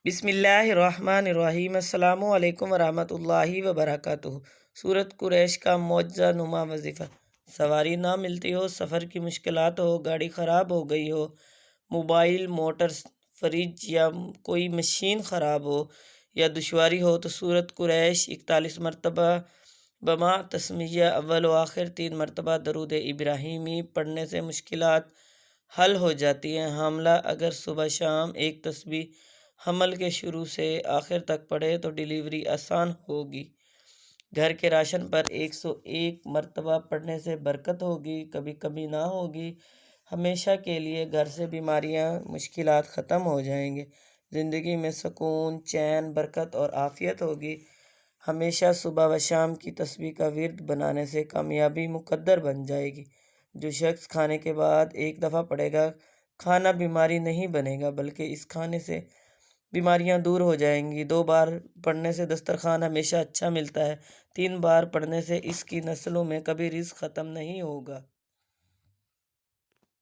بسم اللہ الرحمن الرحیم۔ السلام علیکم ورحمۃ اللہ وبرکاتہ۔ سورۃ قریش کا معجزہ نما وظیفہ۔ سواری نہ ملتی ہو، سفر کی مشکلات ہو، گاڑی خراب ہو گئی ہو، موبائل، موٹر، فریج یا کوئی مشین خراب ہو یا دشواری ہو تو سورۃ قریش 41 مرتبہ بما تسمیہ اول و آخر 3 مرتبہ درود ابراہیمی پڑھنے سے مشکلات حل ہو جاتی ہیں۔ حاملہ اگر صبح شام ایک تسبیح حمل کے شروع سے آخر تک پڑھے تو ڈیلیوری آسان ہوگی۔ گھر کے راشن پر 101 مرتبہ پڑھنے سے برکت ہوگی، کبھی کبھی نہ ہوگی، ہمیشہ کے لیے گھر سے بیماریاں، مشکلات ختم ہو جائیں گے، زندگی میں سکون، چین، برکت اور عافیت ہوگی۔ ہمیشہ صبح و شام کی تسبیح کا ورد بنانے سے کامیابی مقدر بن جائے گی۔ جو شخص کھانے کے بعد ایک دفعہ پڑھے گا، کھانا بیماری نہیں بنے گا بلکہ اس کھانے سے بیماریاں دور ہو جائیں گی۔ 2 بار پڑھنے سے دسترخوان ہمیشہ اچھا ملتا ہے، 3 بار پڑھنے سے اس کی نسلوں میں کبھی رزق ختم نہیں ہوگا۔